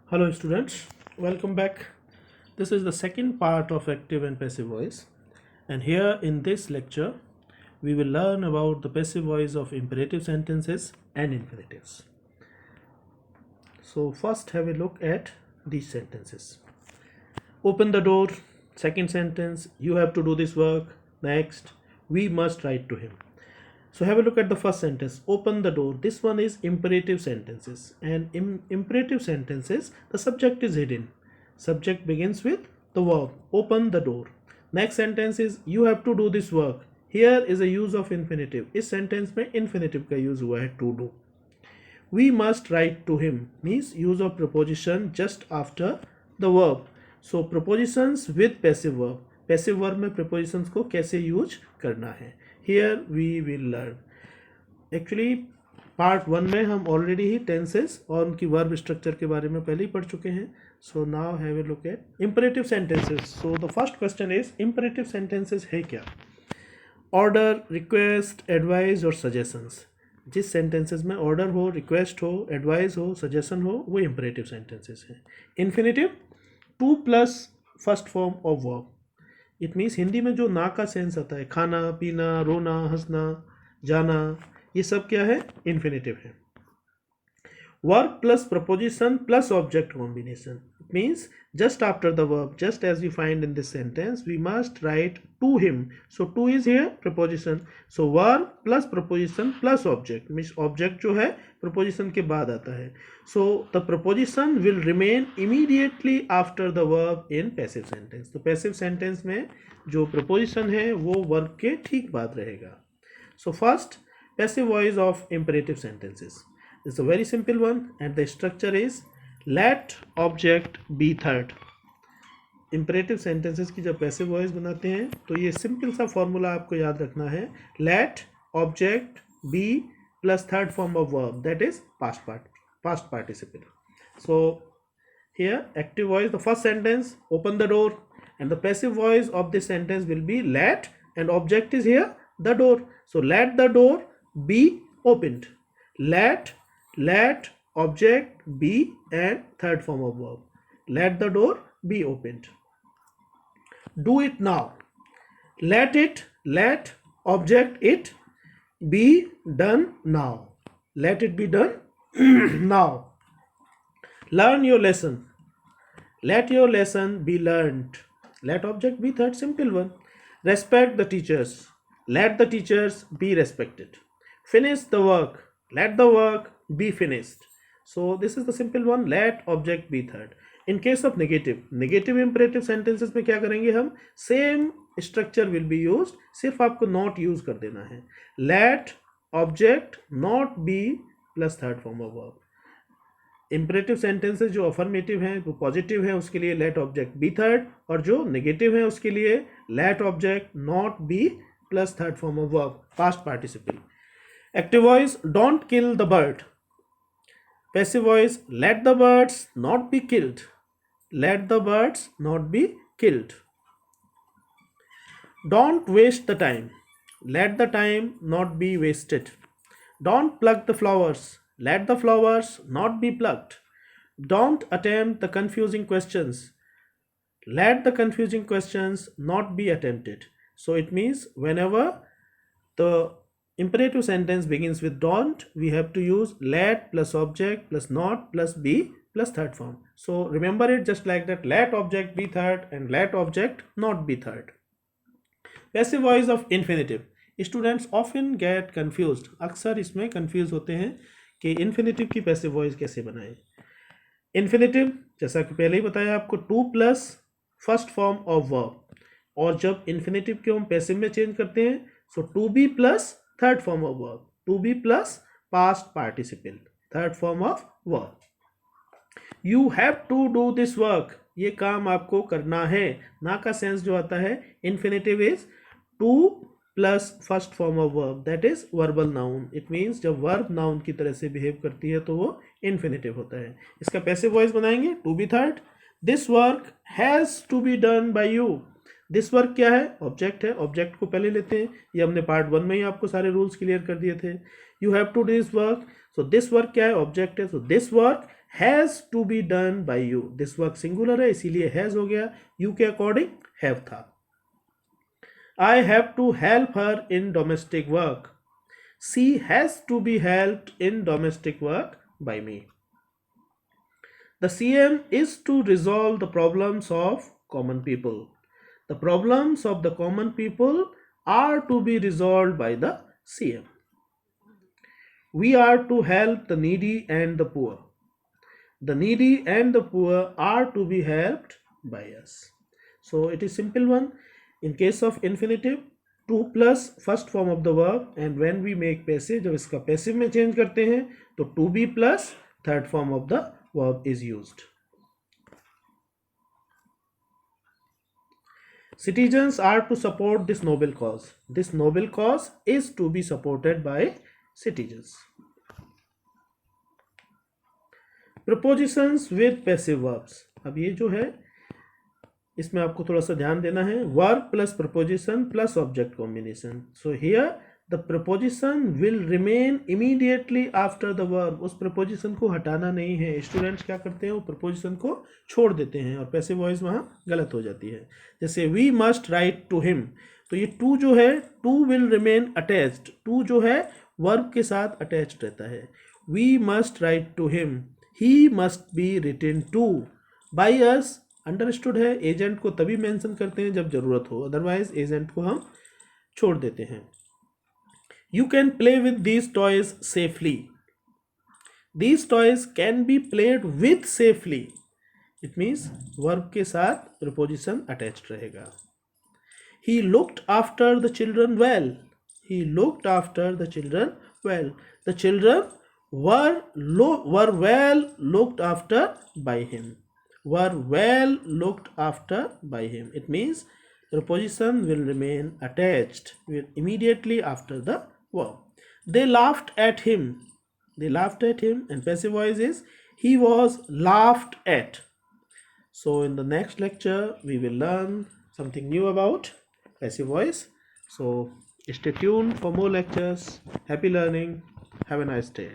Hello students, welcome back. This is the second part of active and passive voice, and here in this lecture we will learn about the passive voice of imperative sentences and infinitives. So first have a look at these sentences. Open the door. Second sentence, you have to do this work. Next, we must write to him. So have a look at the first sentence, open the door. This one is imperative sentences, and in imperative sentences the subject is hidden. Subject begins with the verb open the door. Next sentence is you have to do this work. Here is a use of infinitive. इस sentence में infinitive का use हुआ है to do. We must write to him means use of preposition just after the verb. So prepositions with passive verb. Passive verb में prepositions को कैसे use करना है. Here we will learn. Actually part 1 में हम already ही tenses और उनकी verb structure के बारे में पहले ही पढ़ चुके हैं. So now have a look at imperative sentences. So the first question is imperative sentences है क्या. ऑर्डर, रिक्वेस्ट, एडवाइस और सजेशंस. जिस सेंटेंसेस में ऑर्डर हो, रिक्वेस्ट हो, एडवाइस हो, सजेशन हो, वो इंपरेटिव सेंटेंसेस हैं. Infinitive two plus first form of verb. It means Hindi में जो ना का सेंस आता है, खाना, पीना, रोना, हंसना, जाना, ये सब क्या है, इन्फिनेटिव है. Verb plus preposition plus object combination. It means just after the verb, just as we find in this sentence, we must write to him. So to is here preposition. So verb plus preposition plus object means object जो है preposition के बाद आता है. So the preposition will remain immediately after the verb in passive sentence. तो passive sentence में जो preposition है वो वर्ब के ठीक बाद रहेगा. So first passive voice of imperative sentences is a very simple one, and the structure is let object be third. imperative sentences की जब passive voice बनाते हैं तो ये simple सा formula आपको याद रखना है. let object be plus third form of verb, that is past participle. So here active voice, the first sentence open the door, and the passive voice of this sentence will be let, and object is here the door. So let the door be opened. Let object be and third form of verb. Let the door be opened. Do it now. Let object it be done now. Let it be done now. Learn your lesson. Let your lesson be learned. Let object be third simple one. Respect the teachers. Let the teachers be respected. Finish the work. Let the work be finished. So this is the simple one. Let object be third. In case of negative imperative sentences में क्या करेंगे हम, same structure will be used, सिर्फ आपको not use कर देना है. Let object not be plus third form of verb. imperative sentences जो affirmative हैं वो positive है, उसके लिए let object be third, और जो negative है उसके लिए let object not be plus third form of verb, past participle. Active voice don't kill the bird. Passive voice let the birds not be killed. Let the birds not be killed. Don't waste the time. Let the time not be wasted. Don't pluck the flowers. Let the flowers not be plucked. Don't attempt the confusing questions. Let the confusing questions not be attempted. So it means whenever the imperative sentence begins with don't, we have to use let plus object plus not plus be plus third form. So remember it just like that. Let object be third and let object not be third. Passive voice of infinitive. Students often get confused. अक्सर इसमें confuse होते हैं कि infinitive की passive voice कैसे बनाएं. infinitive जैसा कि पहले ही बताया आपको two plus first form of verb, और जब infinitive को हम passive में चेंज करते हैं so to be plus third form of verb, to be plus past participle, third form of verb. You have to do this work. ये काम आपको करना है. ना का सेंस जो आता है infinitive is two plus first form of verb, that is verbal noun. It means जब वर्ब नाउन की तरह से बिहेव करती है तो वो इन्फिनेटिव होता है. इसका पैसिव वॉइस बनाएंगे to be third. This work has to be done by you. This work क्या है, ऑब्जेक्ट है. ऑब्जेक्ट को पहले लेते हैं, ये हमने पार्ट 1 में ही आपको सारे रूल्स क्लियर कर दिए थे. You have to do this work. So this work क्या है, ऑब्जेक्ट है. So this work has to be done by you. This work singular है इसीलिए हैज हो गया, यू के अकॉर्डिंग हैव था. I have to help her in domestic work. She has to be helped in domestic work by me. The CM is to resolve the problems of common people. The problems of the common people are to be resolved by the CM. We are to help the needy and the poor. The needy and the poor are to be helped by us. So it is simple one. In case of infinitive, to plus first form of the verb, and when we make passive, जब इसका passive में change करते हैं तो to be plus third form of the verb is used. Citizens are to support this noble cause. This noble cause is to be supported by citizens. Prepositions with passive verbs. अब ये जो है इसमें आपको थोड़ा सा ध्यान देना है. Verb plus preposition plus object combination. So here the preposition will remain immediately after the verb. उस preposition को हटाना नहीं है. स्टूडेंट्स क्या करते हैं, वो preposition को छोड़ देते हैं और passive voice वहाँ गलत हो जाती है. जैसे we must write to him, तो ये to जो है to will remain attached. to जो है verb के साथ attached रहता है. We must write to him. He must be written to. by us understood है. एजेंट को तभी मेंशन करते हैं जब जरूरत हो, अदरवाइज एजेंट को हम छोड़ देते हैं. You can play with these toys safely. These toys can be played with safely. It means verb के साथ preposition attached रहेगा. He looked after the children well. He looked after the children well. The children were well looked after by him. Were well looked after by him. It means preposition will remain attached immediately after the verb. They laughed at him. They laughed at him, and passive voice is he was laughed at. So in the next lecture we will learn something new about passive voice. So stay tuned for more lectures. Happy learning. Have a nice day.